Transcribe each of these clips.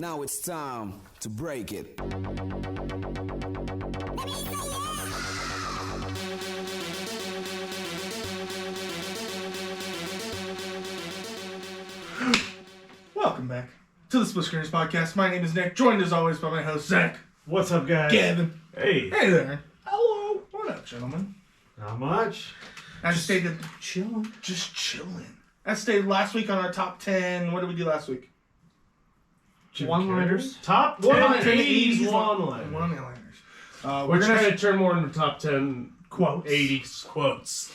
Now it's time to break it. Welcome back to the Split Screeners Podcast. My name is Nick, joined as always by my host, Zach. What's up, guys? Gavin. Hey. Hey there. Hello. What up, gentlemen? Not much. As stated, Chilling. just chilling. As stated last week on our top 10, what did we do last week? One-liners. Top 10 80s one-liners. One-liners. We're trying to turn more into top 10 quotes. 80s quotes.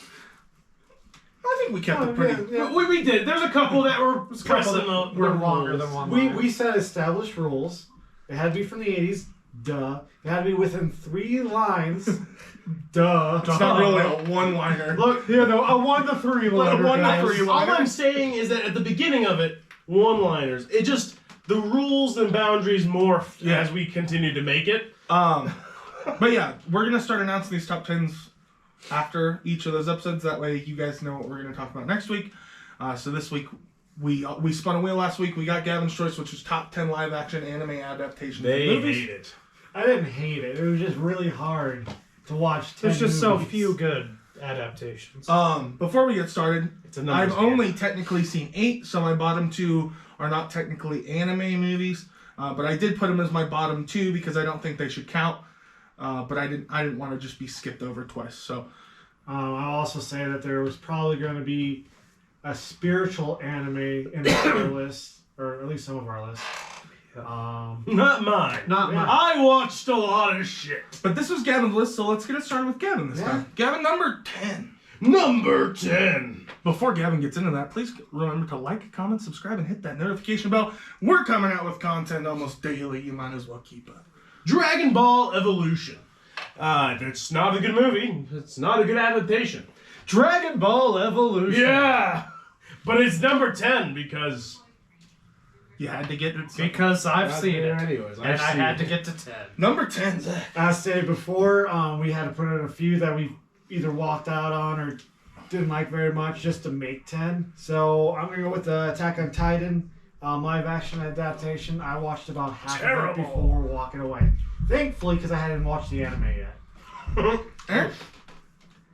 I think we kept it pretty... Yeah. We did. There's a couple that were pressing the We're longer rules. than one. We set established rules. It had to be from the 80s. Duh. It had to be within 3 lines. Duh. It's not really a one-liner. Look, a 1 to 3 liner. One to guys. three. All I'm saying is that at the beginning of it, one-liners. It just... The rules and boundaries morphed as we continued to make it. But yeah, we're going to start announcing these top 10s after each of those episodes. That way you guys know what we're going to talk about next week. So this week, we spun a wheel last week. We got Gavin's choice, which was top 10 live-action anime adaptations of They movies. hate it. I didn't hate it. It was just really hard to watch 10 There's just so movies. few good adaptations. Before we get started, It's a numbers I've game. only technically seen 8, so my bottom 2 are not technically anime movies. But I did put them as my bottom 2 because I don't think they should count. But I didn't want to just be skipped over twice. So I'll also say that there was probably going to be a spiritual anime in our list, or at least some of our lists. Not mine. Not mine. I watched a lot of shit. But this was Gavin's list, so let's get it started with Gavin this Yeah. time. Gavin, number 10. Number 10. Before Gavin gets into that, please remember to like, comment, subscribe, and hit that notification bell. We're coming out with content almost daily. You might as well keep up. Dragon Ball Evolution. It's not a good movie. It's not a good adaptation. Dragon Ball Evolution. Yeah. But it's number 10 because... You had to get it. Because I've Not seen there it. anyways. And I've I seen had it. to get to 10. Number 10, Zach. As stated before, we had to put in a few that we either walked out on or didn't like very much just to make 10. So I'm going to go with the Attack on Titan live action adaptation. I watched about half of it before walking away. Thankfully, because I hadn't watched the anime yet. Aaron?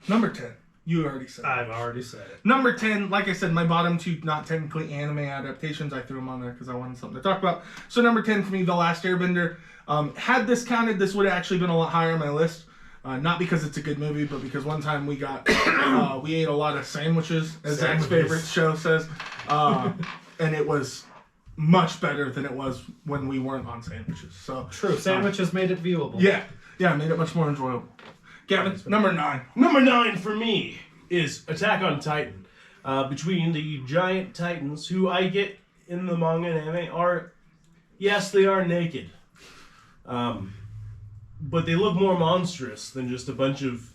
Number 10. You already said it. I've already said it. Number 10, like I said, my bottom 2, not technically anime adaptations. I threw them on there because I wanted something to talk about. So number 10 for me, The Last Airbender. Had this counted, this would have actually been a lot higher on my list. Not because it's a good movie, but because one time we got, we ate a lot of sandwiches, as Zach's favorite show says. And it was much better than it was when we weren't on sandwiches. So True. Sandwiches made it viewable. Yeah, it made it much more enjoyable. Gavin, number 9. Number 9 for me is Attack on Titan. Between the giant titans, who I get in the manga and anime, are, yes, they are naked. But they look more monstrous than just a bunch of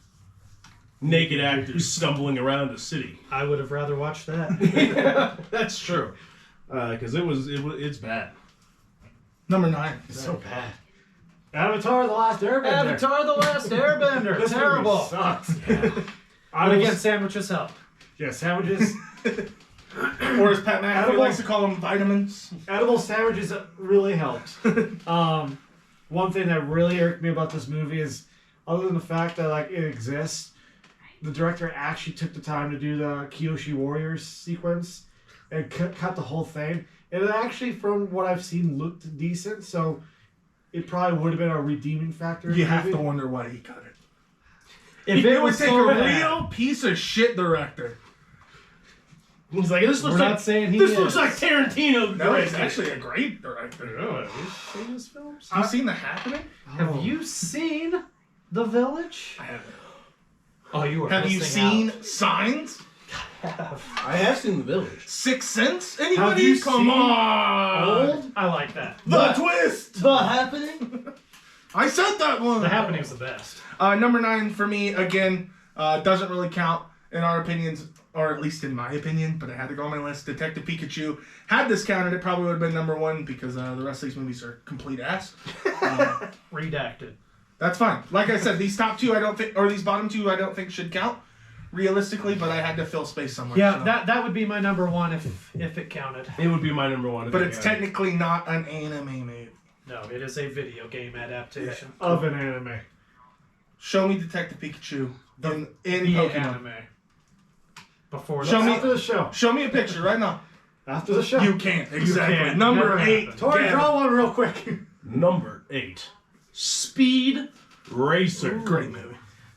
naked actors stumbling around a city. I would have rather watched that. That's true. Because it's bad. Number 9. So bad. Avatar: The Last Airbender. Avatar: The Last Airbender. This Terrible. movie sucks. Yeah. But again, sandwiches help. Yeah, sandwiches. Or as Pat McAfee likes to call them, vitamins. Edible sandwiches really helped. One thing that really irked me about this movie is, other than the fact that like it exists, the director actually took the time to do the Kyoshi Warriors sequence and cut the whole thing. And it actually, from what I've seen, looked decent. So it probably would have been a redeeming factor. You have to wonder why he cut it. If it would was take so a bad- real piece of shit director. He's like, this looks We're like not saying he this is. looks like Tarantino. No, he's directed. actually a great director. Oh, have you seen his films? Have you seen The Happening? Have you seen The Village? I haven't. Oh, you were Have you missing seen Signs? I have seen The Village. Sixth Sense? Have Anybody? you Come seen on! Old? I like that. The twist! The Happening? I said that one! The Happening's the best. Number 9 for me, again, doesn't really count in our opinions, or at least in my opinion, but I had to go on my list. Detective Pikachu. Had this counted, it probably would have been number 1 because the rest of these movies are complete ass. Redacted. That's fine. Like I said, these top 2 I don't think, or these bottom 2 I don't think should count. realistically, but I had to fill space somewhere. Yeah, so. that would be my number one if it counted. It would be my number one. But it's technically not an anime, mate. No, it is a video game adaptation Of an anime. Show me Detective Pikachu in the Pokemon. anime. Before Show me- After the show. Show me a picture right now. After the show. You can't. Exactly. can't. Number Never 8. happened. Tori, Gavin. draw one real quick. Number 8, Speed Racer. Great movie.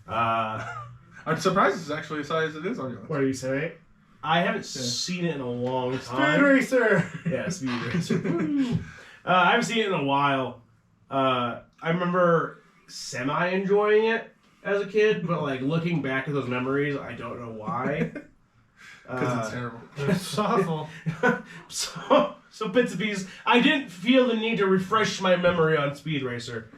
I'm surprised it's actually as high as it is on your list. What do you say? I haven't seen it in a long Speed time. Racer. Yeah, Speed Racer. I haven't seen it in a while. I remember semi-enjoying it as a kid, but like looking back at those memories, I don't know why. Because it's terrible. it's awful. So bits and pieces. I didn't feel the need to refresh my memory on Speed Racer,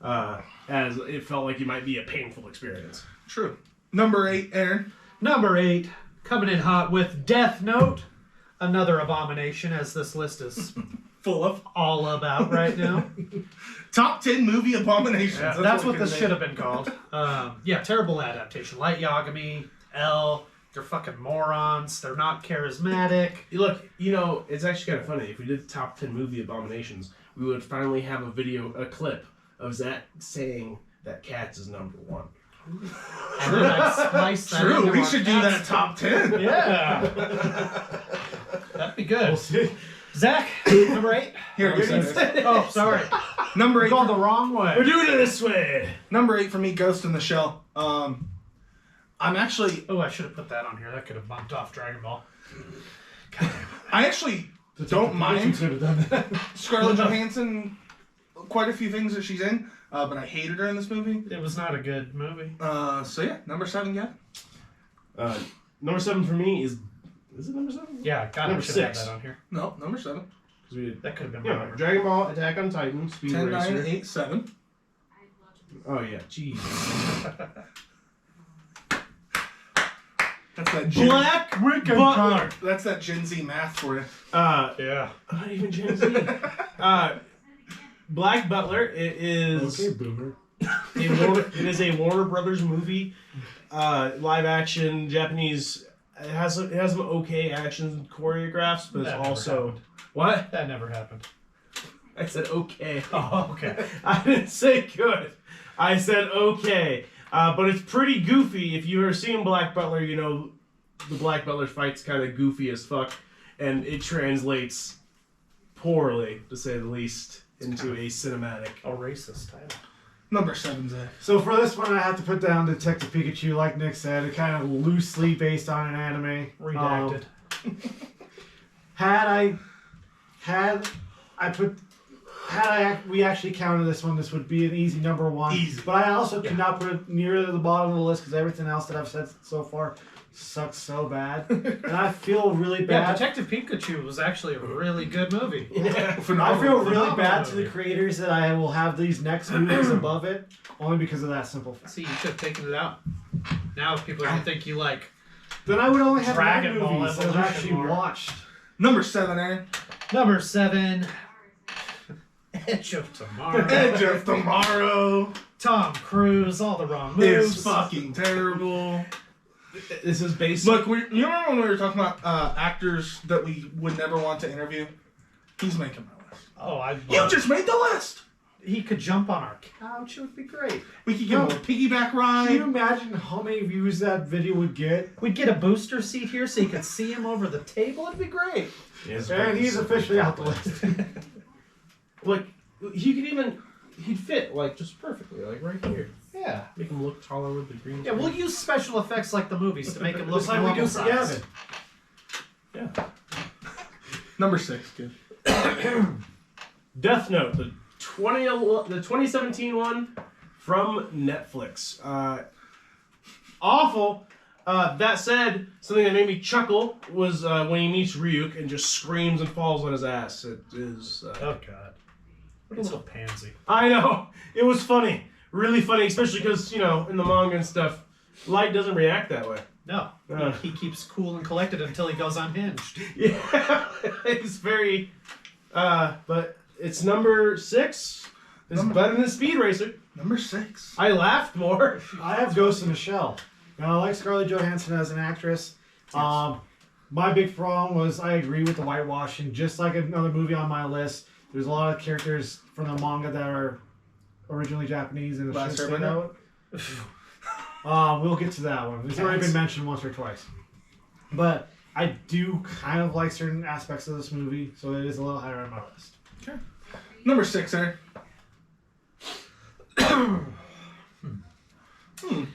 as it felt like it might be a painful experience. True. Number 8, Aaron. Number 8, coming in hot with Death Note. Another abomination, as this list is Full of. all about right now. Top 10 movie abominations. Yeah, that's what we this can should name. have been called. Yeah, terrible adaptation. Light Yagami, L, they're fucking morons. They're not charismatic. Look, it's actually kind of funny. If we did top 10 movie abominations, we would finally have a clip of Zach saying that Cats is number 1. And then I'd splice that True, into we our should do cast. that top 10. Yeah. That'd be good. We'll see. Zach, number 8. Here, Oh, sorry. Number 8. Gone the wrong way. We're doing it this way. Number 8 for me, Ghost in the Shell. I'm actually, Oh, I should have put that on here. That could have bumped off Dragon Ball. I actually don't mind Could have done that. Scarlett Johansson. Quite a few things that she's in, but I hated her in this movie. It was not a good movie. So yeah, number 7, yeah. Number 7 for me is it number 7? Yeah, God, I Number should have 6. that on here. No, number 7. Because we did That could have been my number. Dragon Ball, Attack on Titan, Speed 10, Racer. 9, 8, 7. Oh yeah, jeez. That's that Gen, Black Butler. that's that Gen Z math for you. Yeah. Not even Gen Z. Black Butler. It is Okay, boomer. it is a Warner Brothers movie, live action Japanese. It has some okay action choreographs, but it's That never also happened. what That never happened. I said. Okay. Oh, okay. I didn't say good. I said okay. But it's pretty goofy. If you've ever seen Black Butler, you know the Black Butler fight's kind of goofy as fuck, and it translates poorly, to say the least, into a cinematic. A racist title. Number 7, Zach. So for this one, I have to put down Detective Pikachu, like Nick said, it kind of loosely based on an anime. Redacted. Had we actually counted this one, this would be an easy number 1. Easy. But I also could not put it near the bottom of the list because everything else that I've said so far sucks so bad. And I feel really Yeah, bad. Detective Pikachu was actually a really good movie. Yeah. I feel really Phenomenal bad to movie. the creators that I will have these next movies above it, only because of that simple fact. See, you should have taken it out. Now people are going to think you like... Then I would only have Dragon 9 Ball movies that I've Evolution actually more. watched. Number 7, Aaron. Number 7... Edge of Tomorrow. Edge of Tomorrow Tom Cruise, all the wrong is moves. fucking terrible. This is based. Look, you remember when we were talking about actors that we would never want to interview? He's making my list. Oh, I You just made the list. He could jump on our couch. It would be great. We could give him a piggyback ride. Can you imagine how many views that video would get? We'd get a booster seat here so you could see him over the table. It'd be great. And he's officially out the list. Like he'd fit like just perfectly, like right here. Yeah. Make him look taller with the green. Yeah, we'll use special effects like the movies to make him look Just like we do normal for size. Gavin. Yeah. Number 6, kid. Death Note, the 2017 one from Netflix. Awful. That said, something that made me chuckle was when he meets Ryuk and just screams and falls on his ass. It is. Oh, God. What a little pansy. I know. It was funny. Really funny, especially because, in the manga and stuff, Light doesn't react that way. No. He keeps cool and collected until he goes unhinged. Yeah. It's very. But it's number 6. It's better than Speed Racer. Number 6. I laughed more. I have Ghost in the Shell. Now, I like Scarlett Johansson as an actress. My big problem was I agree with the whitewashing. Just like another movie on my list, there's a lot of characters from the manga that are originally Japanese and it should stand out. We'll get to that one. It's already been mentioned once or twice. But I do kind of like certain aspects of this movie, so it is a little higher on my list. Okay. Number 6, Eric.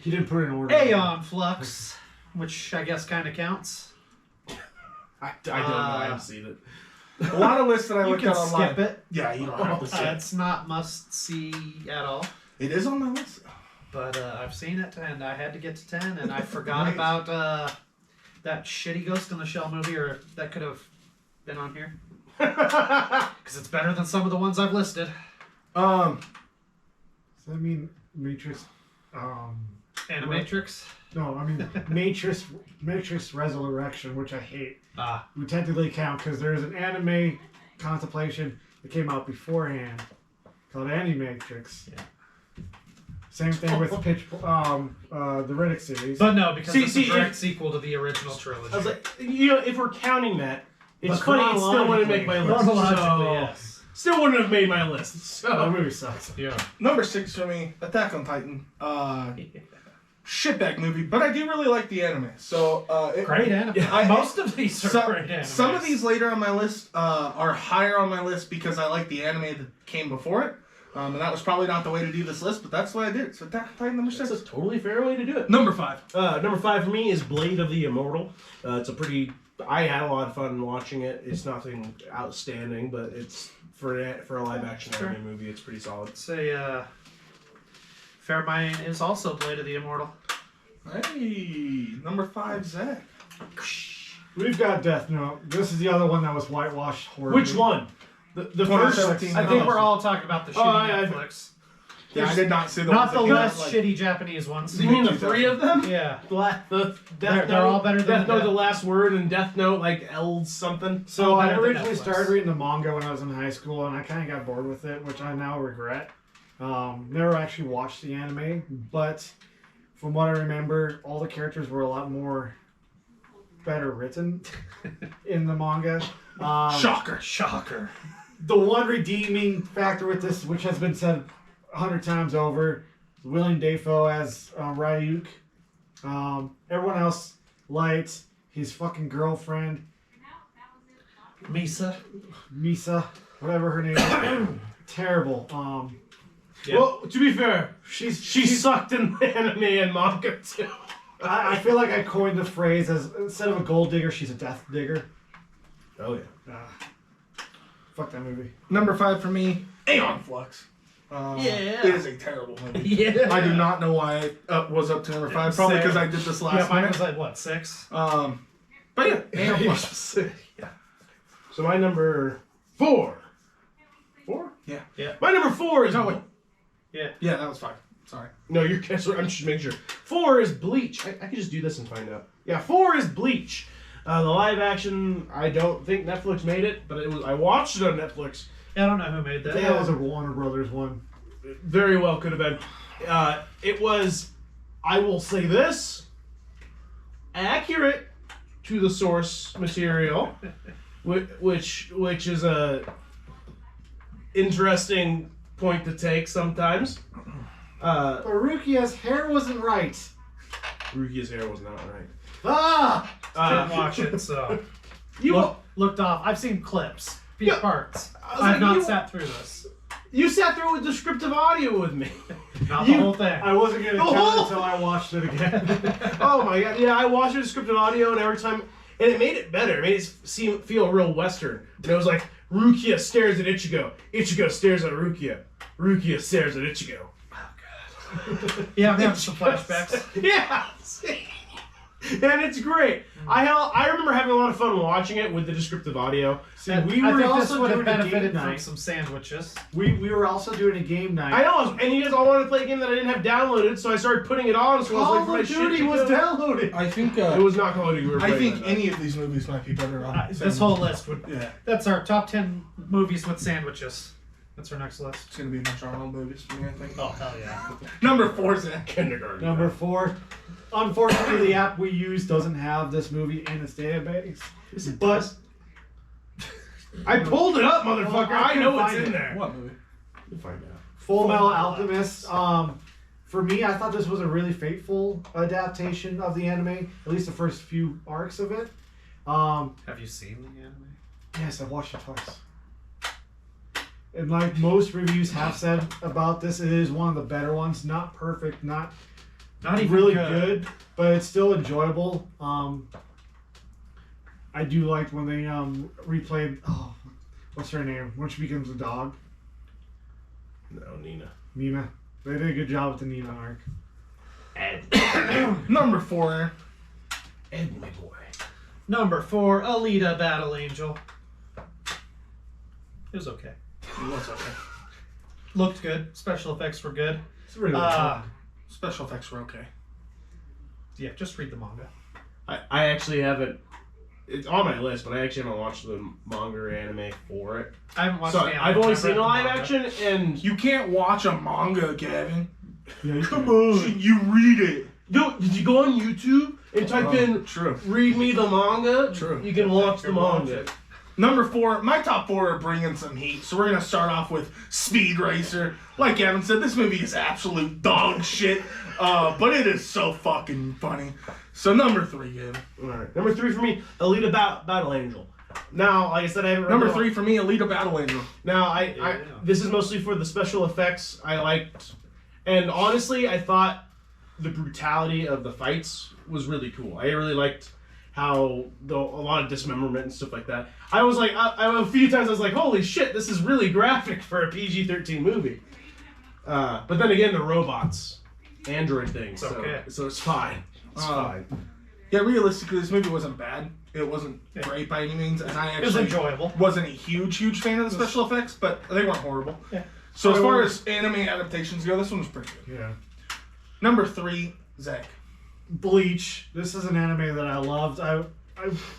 He didn't put it in order. Aeon Flux, which I guess kind of counts. I don't know. I haven't seen it. A lot of lists that I You looked can at online. skip it. Yeah, you don't have to skip it. It's not must see at all. It is on my list. But I've seen it, and I had to get to 10, and I forgot about that shitty Ghost in the Shell movie, or that could have been on here. Because it's better than some of the ones I've listed. Does that mean Matrix? Animatrix? No, I mean Matrix Resurrection, which I hate. Would technically count because there's an anime contemplation that came out beforehand called Animatrix. Yeah. Same thing with the Riddick series. But no, because it's a see, direct sequel to the original trilogy. I was like, if we're counting that, it's funny. It still wouldn't make my list. Chronologically, yes. Still wouldn't have made my list. That So movie sucks. Yeah. Number 6 for me, Attack on Titan. Shitbag movie, but I do really like the anime. So Great anime. Most of these are great anime. Some of these later on my list are higher on my list because I like the anime that came before it. And that was probably not the way to do this list, but that's what I did. So Attack on Titan number 6. that's a totally fair way to do it. Number 5. Number 5 for me is Blade of the Immortal. It's a pretty. I had a lot of fun watching it. It's nothing outstanding, but it's for a live action anime movie. It's pretty solid. Say, Fairmine is also Blade of the Immortal. Hey, number 5, Zach. We've got Death Note. This is the other one that was whitewashed horror. Which one? The first. 2017. I think we're all talking about the shitty Netflix. Yeah, I did not see the Not ones the that less like, shitty Japanese ones. You mean the 3 of them? Yeah. The Death They're all better than Death Note, Death- the last word, and Death Note like L something. So Oh, I better than originally Netflix. started reading the manga when I was in high school, and I kind of got bored with it, which I now regret. Never actually watched the anime, but from what I remember, all the characters were a lot more better written in the manga. Shocker. The one redeeming factor with this, which has been said 100 times over, is William Dafoe as Ryuk. Everyone else liked his fucking girlfriend, Misa. Misa, whatever her name is. Terrible. Yeah. Well, to be fair, she she's sucked in anime and manga too. I feel like I coined the phrase as instead of a gold digger, she's a death digger. Oh yeah. Fuck that movie. Number 5 for me, Aeon Flux. Yeah. It is a terrible movie. Yeah. I do not know why it was up to number 5. Probably because I did this Yeah, last mine minute. was like, what, 6? But yeah, Aeon Flux. Yeah. So my number 4. 4? Yeah. My number 4 is No, wait. Yeah. Yeah, that was 5. Sorry. No, you're. I'm just making sure. 4 is Bleach. I could just do this and find out. Yeah, 4 is Bleach. The live action. I don't think Netflix made it, but it was. I watched it on Netflix. Yeah, I don't know who made I that. think that was a Warner Brothers one. Very well could have been. It was. I will say this. Accurate to the source material, which is a interesting point to take sometimes. But Rukia's hair wasn't right. Rukia's hair was not right. Ah! Didn't watch it, so. You Looked off. I've seen clips. Yeah. Parts. I was I've like, not you- sat through this. you sat through with descriptive audio with me. Not the You- whole thing. I wasn't gonna The count whole- until I watched it again. Oh my god! Yeah, I watched the descriptive audio, and every time, and it made it better. It made it feel real Western. And it was like Rukia stares at Ichigo. Ichigo stares at Rukia. Rukia stares at Ichigo. Yeah, I'm having some flashbacks. Yeah. And it's great. I remember having a lot of fun watching it with the descriptive audio. See, I we were think this also would have doing a game benefited from night. some sandwiches. We were also doing a game night. I know, and you guys all wanted to play a game that I didn't have downloaded, so I started putting it on. So I was Call like, for my of Duty shit to was go. downloaded. I think It was not Call of Duty. We were I playing think that. any of these movies might be better on. This whole list would. Yeah. That's our top 10 movies with sandwiches. What's our next list? It's gonna be a bunch of Arnold movies for me, I think. Oh, hell yeah. Number 4, Zach. Kindergarten. Number 4. Unfortunately, the app we use doesn't have this movie in its database. But I pulled it up, motherfucker. Well, I I know couldn't it's find in it. there. What movie? You'll find out. Full Metal Alchemist. For me, I thought this was a really faithful adaptation of the anime. At least the first few arcs of it. Have you seen the anime? Yes, I've watched it twice. And like most reviews have said about this, it is one of the better ones. Not perfect, not Not even really good, but it's still enjoyable. I do like when they replayed. Oh, what's her name? When she becomes a dog, No, Nina. Nina. They did a good job with the Nina arc. Number 4. Ed, my boy. Number 4, Elita Battle Angel. It was okay. What's okay? Looked good. Special effects were good. It's really Special effects were okay. Yeah, just read the manga. I actually haven't. It's on my list, but I actually haven't watched the manga or anime for it. I haven't watched So the anime. I've only read seen the the live manga. action, and You can't watch a manga, Gavin. Yeah, Come on. You read it. yo, did you go on YouTube and type in True. "read me the manga"? True. You can watch the manga. Number 4, my top 4 are bringing some heat. So we're gonna start off with Speed Racer. Like Evan said, this movie is absolute dog shit, but it is so fucking funny. So number 3, Gavin. All right. Number 3 for me, Elita Battle Angel. Now, like I said, I haven't read Number the- 3 for me, Elita Battle Angel. Now, I Yeah. this is mostly for the special effects I liked, and honestly, I thought the brutality of the fights was really cool. I really liked how a lot of dismemberment and stuff like that. I was like, a few times I was like, holy shit, this is really graphic for a PG-13 movie. But then again, the robots, android things, It's okay. so it's fine. It's fine. Yeah, realistically, this movie wasn't bad. It wasn't great by any means, and I It was actually enjoyable. wasn't a huge fan of the special effects, but they weren't horrible. Yeah. So as far as anime adaptations go, this one was pretty good. Yeah. Number 3, Zach. Bleach. This is an anime that I loved. I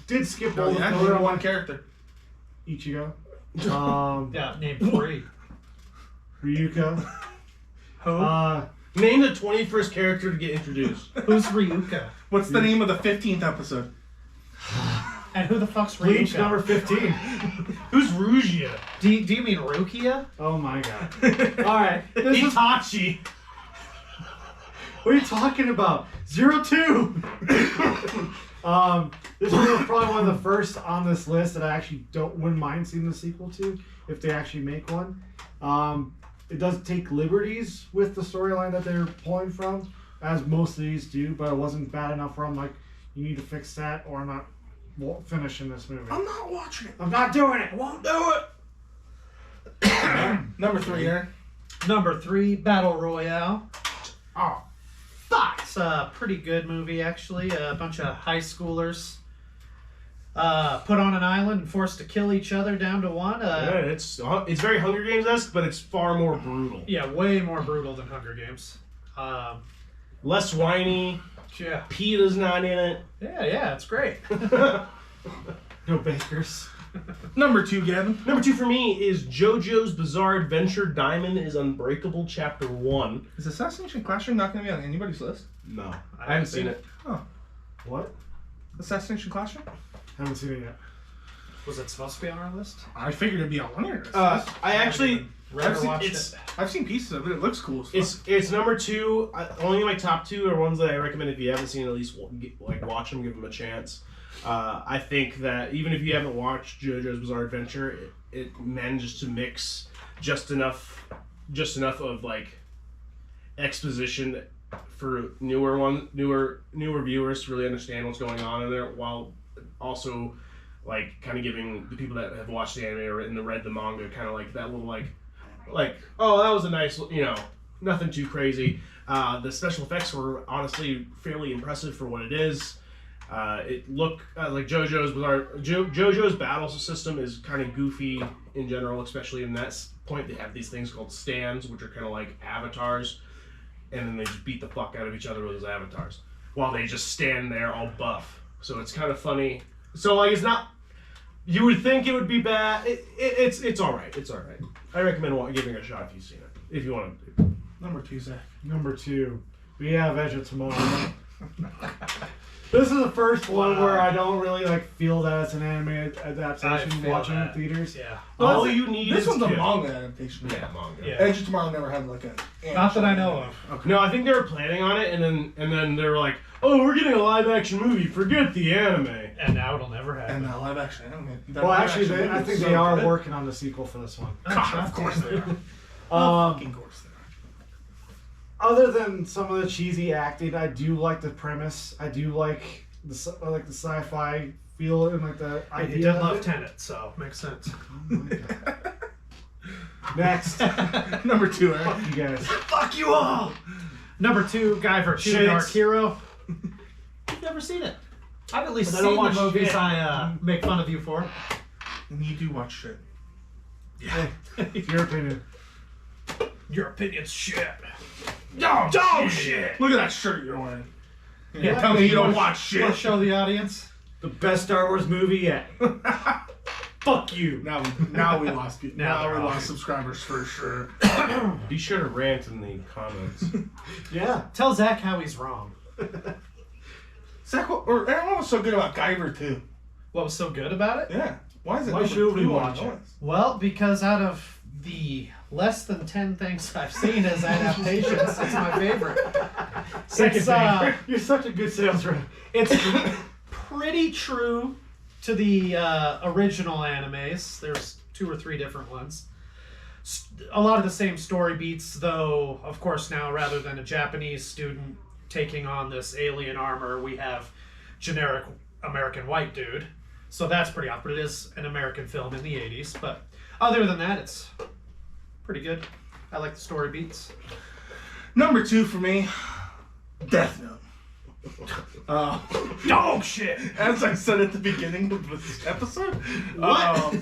did skip all Oh the yeah, filler number on 1 character. Ichigo. Yeah, name 3. Ryuka. Who? Name the 21st character to get introduced. Who's Ryuka? What's the name of the 15th episode? And who the fuck's Bleach Ryuka? number 15. Who's Rugia? Do you mean Rukia? Oh my god. Alright. This is, Itachi. what are you talking about? 02! This is probably one of the first on this list that I actually wouldn't mind seeing the sequel to, if they actually make one. It does take liberties with the storyline that they're pulling from, as most of these do, but it wasn't bad enough where I'm like, you need to fix that or I'm not finishing this movie. I'm not watching it. I'm not doing it! I won't do it! Number 3, Aaron. Number 3, Battle Royale. Oh, It's a pretty good movie, actually. A bunch of high schoolers put on an island and forced to kill each other down to one. Yeah, it's very Hunger Games-esque, but it's far more brutal. Yeah, way more brutal than Hunger Games. Less whiny. Yeah, PETA's not in it. yeah, it's great. No bakers. number 2, Gavin. Number 2 for me is JoJo's Bizarre Adventure Diamond is Unbreakable Chapter 1. Is Assassination Classroom not going to be on anybody's list? No, I haven't seen it. What? Assassination Classroom? Haven't seen it yet. Was it supposed to be on our list? I figured it'd be on one of your lists. I actually... Read or I've seen- watched it's- it. I've seen pieces of it. It looks cool as fuck. It's number 2. Only my top 2 are ones that I recommend if you haven't seen, at least watch them, give them a chance. I think that even if you haven't watched JoJo's Bizarre Adventure, it manages to mix just enough of like exposition for newer viewers to really understand what's going on in there, while also like kind of giving the people that have watched the anime or read the manga kind of like that little like oh, that was a nice, nothing too crazy. The special effects were honestly fairly impressive for what it is. It looked like JoJo's battle system is kind of goofy in general, especially in that point. They have these things called stands, which are kind of like avatars, and then they just beat the fuck out of each other with those avatars while they just stand there all buff. So it's kind of funny. So like, it's not. You would think it would be bad. It's all right. It's all right. I recommend giving it a shot if you've seen it. If you want to. Number 2, Zach. Number 2, we have Edge of Tomorrow. This is the first one where I don't really like feel that it's an anime adaptation watching it in theaters. Yeah. All you need This is one's a two. manga adaptation. Yeah, manga. Yeah. Edge of Tomorrow never had like a. Not that I know of. Okay. No, I think they were planning on it, and then they were like, "Oh, we're getting a live action movie. Forget the anime." And now it'll never happen. And that live action anime. that Well, live actually, action I movie think is they so are good. working on the sequel for this one. God, of course they are. Fucking course they are. Other than some of the cheesy acting, I do like the premise. I do like the sci-fi feel and like the I idea. did of love it. Tenet, so makes sense. Next, Number 2, Aaron. fuck you guys. Fuck you all! Number 2, Guyver 2 Shades. Dark Hero. I've never seen it. I've at least But I don't seen the watch movies shit. I make fun of you for. And you do watch shit. Hey, your opinion. Your opinion's shit. Dog shit! Look at that shirt you're wearing. Yeah, Tell me you don't watch Want shit. to show the audience? The best Star Wars movie yet. Fuck you. Now we lost people. Now Now they're we off. lost subscribers for sure. Be sure to rant in the comments. Yeah. Tell Zach how he's wrong. Zach, or Aaron, what was so good about Guyver 2? What was so good about it? Yeah. Why is it Why number should we 2 on watch the it? list? Well, because out of the less than 10 things I've seen as adaptations, it's my favorite. Second It's, thing. You're such a good sales rep. It's pretty true to the original animes. There's 2 or 3 different ones. A lot of the same story beats, though, of course, now rather than a Japanese student taking on this alien armor, we have generic American white dude. So that's pretty off, but it is an American film in the 80s. But other than that, it's pretty good. I like the story beats. Number 2 for me, Death Note. Dog shit! As I said at the beginning of this episode, What?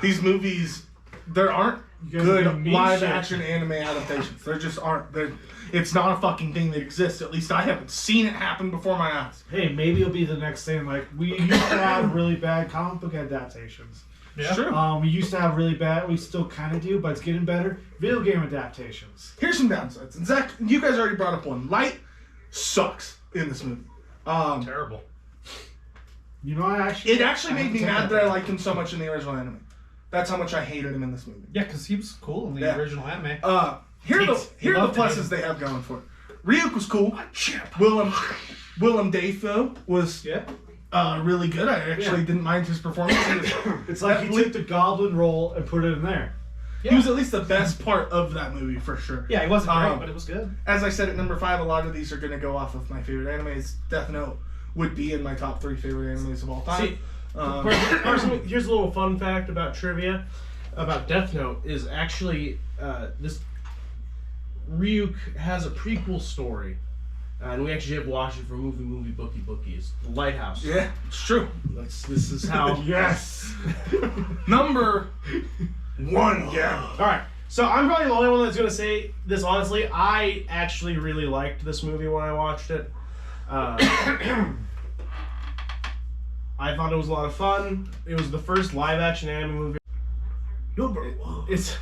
these movies, there aren't You guys are gonna good mean live shit. action anime adaptations. There just aren't. It's not a fucking thing that exists. At least I haven't seen it happen before my eyes. Hey, maybe it'll be the next thing. Like, we used to have really bad comic book adaptations. Yeah. Sure. We used to have really bad, we still kind of do, but it's getting better. Video game adaptations. Here's some downsides. And Zach, you guys already brought up one. Light sucks in this movie. Terrible. You know, It actually made me mad that I liked him so much in the original anime. That's how much I hated him in this movie. Yeah, because he was cool in the Yeah. original anime. Here are the Loved pluses him. they have going for it. Ryuk was cool. Willem Dafoe was Yeah. really good. I actually didn't mind his performance. It's like he took the goblin role and put it in there. He was at least the best part of that movie for sure. Yeah, he wasn't great, Um, but it was good. As I said at number 5, a lot of these are going to go off of my favorite animes. Death Note would be in my top 3 favorite animes of all time. See, Um, here's a little fun fact about trivia about Death Note is actually this Ryuk has a prequel story, and we actually have watched it for movie bookies. The Lighthouse. yeah, it's true. This is how. Yes! Number 1, yeah. All right. So I'm probably the only one that's gonna say this honestly. I actually really liked this movie when I watched it. I thought it was a lot of fun. It was the first live-action anime movie. It's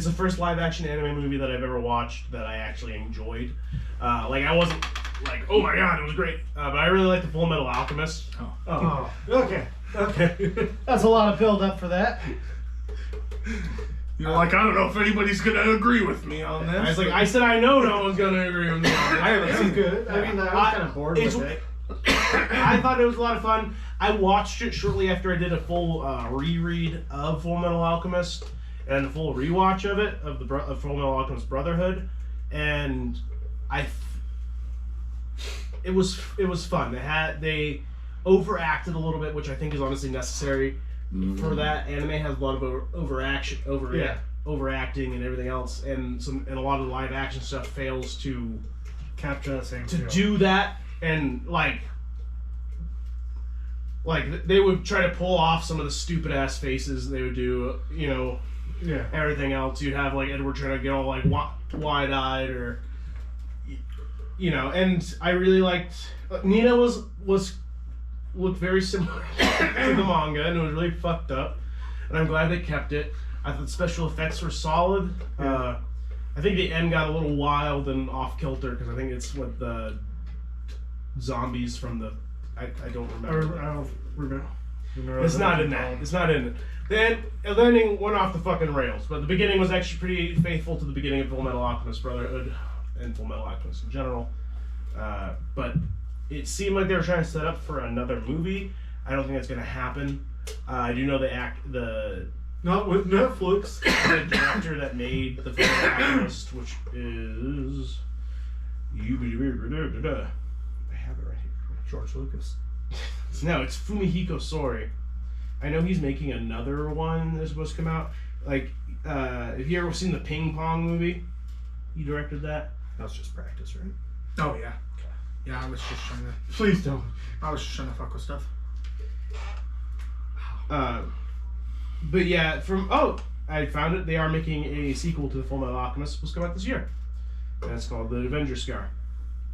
the first live-action anime movie that I've ever watched that I actually enjoyed. Like I wasn't like, oh my god, it was great. But I really like the Full Metal Alchemist. Oh, okay. Okay. That's a lot of build up for that. You're like, I don't know if anybody's going to agree with me on this. I was like, I said I know no one's gonna agree with me. On it. I haven't This seen is good. I mean, I was kind of bored with it. I thought it was a lot of fun. I watched it shortly after I did a full reread of Full Metal Alchemist and a full rewatch of it of Full Metal Alchemist Brotherhood, and it was fun. They overacted a little bit, which I think is honestly necessary for that. Anime has a lot of overacting and everything else, and a lot of the live action stuff fails to Capture that same to feel. do that, and like they would try to pull off some of the stupid ass faces they would do, you know, Yeah. everything else. You'd have like Edward trying to get all like wide eyed or, you know, and I really liked Nina looked very similar to the manga, and it was really fucked up, and I'm glad they kept it. I thought the special effects were solid. I think the end got a little wild and off kilter because I think it's what the zombies from the I don't remember. I don't remember. It's not in that. It's not in it. Then the ending went off the fucking rails, but the beginning was actually pretty faithful to the beginning of Full Metal Alchemist Brotherhood and Full Metal Alchemist in general. But it seemed like they were trying to set up for another movie. I don't think that's going to happen. I do know Not with Netflix. the director that made the Full Metal Alchemist, which is I have it right here. George Lucas. No, it's Fumihiko Sori. I know he's making another one that's supposed to come out. Like, have you ever seen the Ping Pong movie? He directed that. That was just practice, right? Oh yeah. Yeah, I was just trying to. Please don't. I was just trying to fuck with stuff. But yeah, I found it. They are making a sequel to the Full Metal Alchemist. Supposed to come out this year. And it's called The Avenger Scar.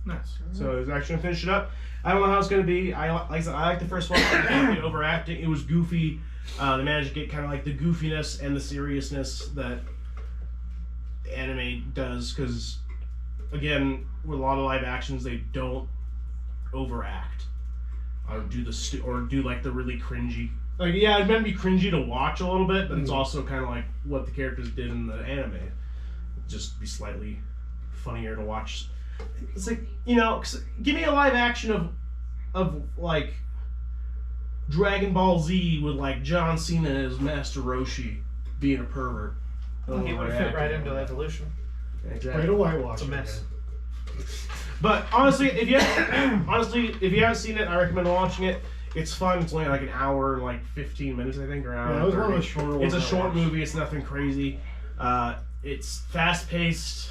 Nice. So it's actually gonna finish it up. I don't know how it's gonna be. Like I said, I like the first one. I didn't get overacting. It was goofy. They managed to get kind of like the goofiness and the seriousness that anime does. Because again, with a lot of live actions, they don't overact or do like the really cringy. Like yeah, it might be cringy to watch a little bit, but it's also kind of like what the characters did in the anime. Just be slightly funnier to watch. It's like, you know, give me a live action of like Dragon Ball Z with like John Cena as Master Roshi being a pervert. Well, he would fit right into Evolution. Exactly. Way to whitewash. It's a mess. But honestly, if you haven't seen it, I recommend watching it. It's fun. It's only like an hour and like 15 minutes, I think, or hour. Yeah, it was one of the shorter ones. It's a I short watched. movie. It's nothing crazy. It's fast paced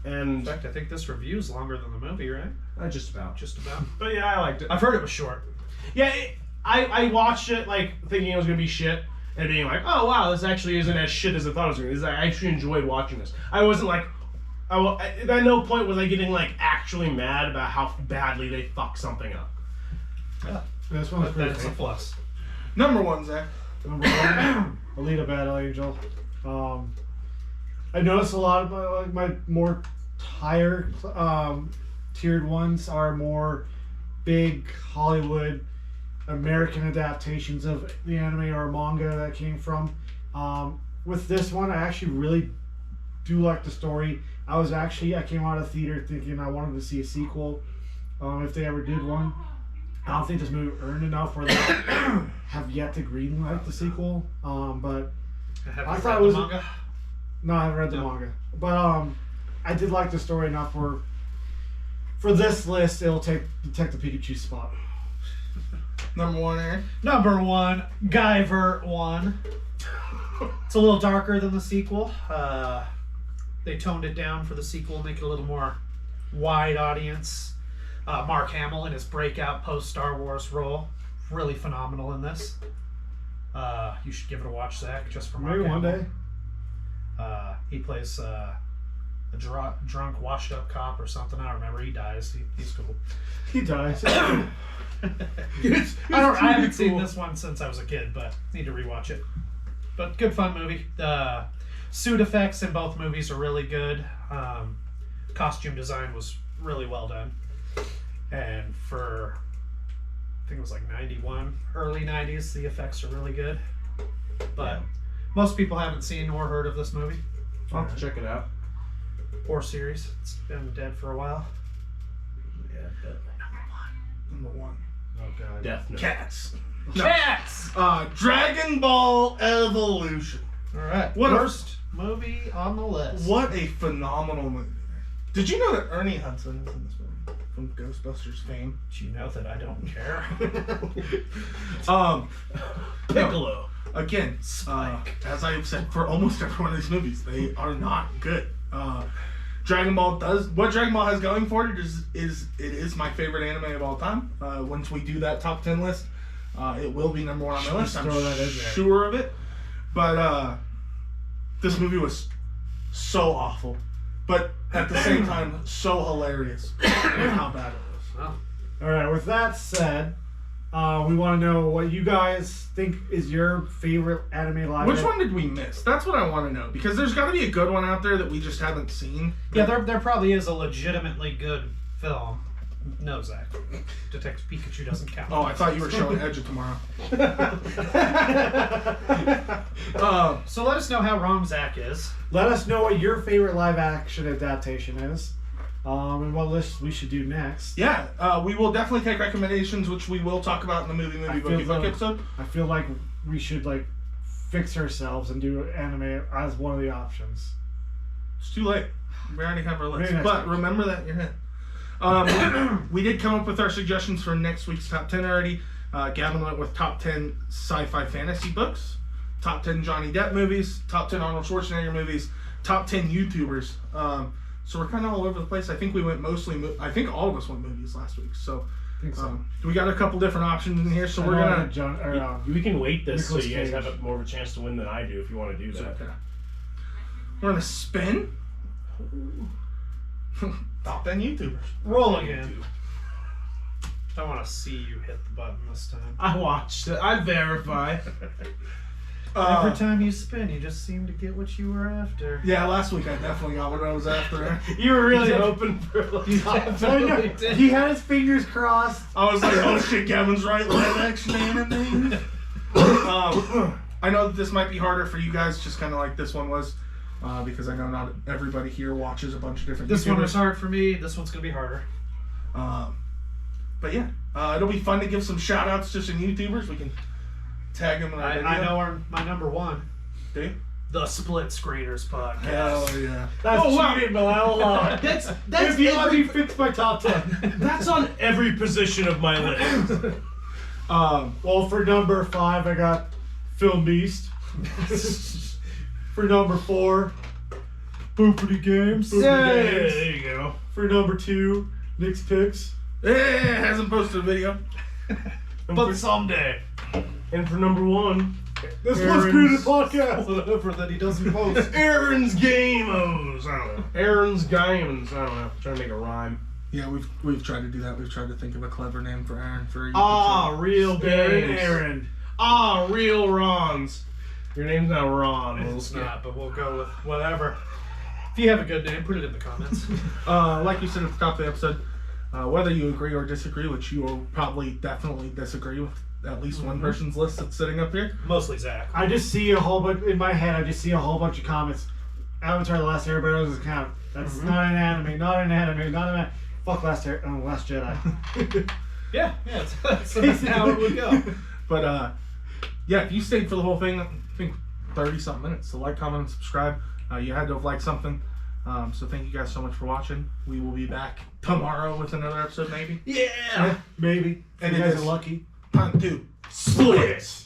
In and fact, I think this review's longer than the movie, right? just about. Just about. But yeah, I liked it. I've heard it was short. Yeah, I watched it like thinking it was gonna be shit, and being like, oh wow, this actually isn't as shit as I thought it was gonna be. I actually enjoyed watching this. I wasn't like, at no point was I getting like actually mad about how badly they fucked something up. Yeah. This one's But pretty that's a faithful. plus. Number one, Zach. Number one, Elita Battle Angel. I noticed a lot of my more higher tiered ones are more big Hollywood American adaptations of the anime or manga that came from. With this one, I actually really do like the story. I came out of theater thinking I wanted to see a sequel if they ever did one. I don't think this movie earned enough where they have yet to greenlight the sequel. But Have I you thought read it was the manga? no, I haven't read the No. manga. But I did like the story enough where for this list it'll take Detective Pikachu's spot. Number one, Aaron. Number one, Guyver 1. It's a little darker than the sequel. They toned it down for the sequel, make it a little more wide audience. Mark Hamill in his breakout post-Star Wars role. Really phenomenal in this. You should give it a watch, Zach, just for Mark Maybe one Hamill. day. He plays a drunk, washed-up cop or something. I don't remember. He dies. He's cool. He dies. I haven't seen this one since I was a kid, but need to rewatch it. But good fun movie. The suit effects in both movies are really good. Costume design was really well done. And for, I think it was like 91, early 90s, the effects are really good. But most people haven't seen or heard of this movie I'll have to check it out. or series. It's been dead for a while. Yeah, Number one. Oh god. Death Note. Cats. Cats! Dragon Ball Evolution. Alright, What a- first movie on the list. What a phenomenal movie. Did you know that Ernie Hudson is in this movie? From Ghostbusters fame. Do you know that I don't care? Piccolo. Again, as I've said for almost every one of these movies, they are not good. Dragon Ball what Dragon Ball has going for it is my favorite anime of all time. Once we do that top 10 list, it will be number one on my list. I'm throw that in there. sure of it. But this movie was so awful, but at the same time so hilarious with how bad it was. Well, Alright, with that said, We want to know what you guys think is your favorite anime live. Which one did we miss? That's what I want to know, because there's got to be a good one out there that we just haven't seen. Yeah, there probably is a legitimately good film. No, Zach. Detective Pikachu doesn't count. Oh, I thought you were showing Edge of Tomorrow. So let us know how wrong Zach is. Let us know what your favorite live action adaptation is, and what list we should do next. Yeah, we will definitely take recommendations, which we will talk about in the movie book episode. I feel like we should fix ourselves and do anime as one of the options. It's too late. We already have our list. Maybe But next week. remember that in your head. We did come up with our suggestions for next week's top 10 already. Gavin went with top 10 sci-fi fantasy books, top 10 Johnny Depp movies, top 10 Arnold Schwarzenegger movies, top 10 YouTubers. So we're kind of all over the place. I think we went I think all of us went movies last week. So, I think so. We got a couple different options in here. So we're gonna. We can weight this so Nicolas you guys Cage. have more of a chance to win than I do if you want to do that. We're gonna spin. Top 10 YouTubers. Roll again. I want to see you hit the button this time. I watched it. I verify. Every time you spin, you just seem to get what you were after. Yeah, last week I definitely got what I was after. You were really hoping for Definitely did. He had his fingers crossed. I was like, oh shit, Gavin's right, live action anime. I know that this might be harder for you guys, just kind of like this one was, because I know not everybody here watches a bunch of different This YouTubers. one was hard for me. This one's going to be harder. But yeah, it'll be fun to give some shout outs to some YouTubers. We can tag them in our video. I know my number one. Do you? The Split Screeners podcast. Hell yeah. That's wow. cheating, but I will allow it. That's If you let me fix my top 10. that's on every position of my list. Well, for number 5, I got Film Beast. For number 4, Boopity Games. There you go. For number 2, Nick's Picks. Hasn't posted a video. But someday. And for number 1, This Aaron's- was created podcast. Whatever that he doesn't post. Aaron's Gamos. I don't know. Aaron's Games. I don't know. Trying to make a rhyme. Yeah, we've tried to do that. We've tried to think of a clever name for Aaron for a YouTube Ah, channel. real games. Aaron. Ah, real Rons. Your name's not Ron. It's not, but we'll go with whatever. If you have a good name, put it in the comments. Like you said at the top of the episode, whether you agree or disagree, which you will probably definitely disagree with at least one person's list that's sitting up here. Mostly Zach. I just see a whole bunch in my head. I just see a whole bunch of comments. Avatar: The Last Airbender doesn't count. That's not an anime. Not an anime. Not an. Fuck Last Jedi. Yeah, that's how it would go. But yeah, if you stayed for the whole thing, I think 30-something minutes. So like, comment, and subscribe. You had to have liked something. So thank you guys so much for watching. We will be back tomorrow with another episode, maybe. Yeah. Maybe. And you it guys is- are lucky. Time to Split.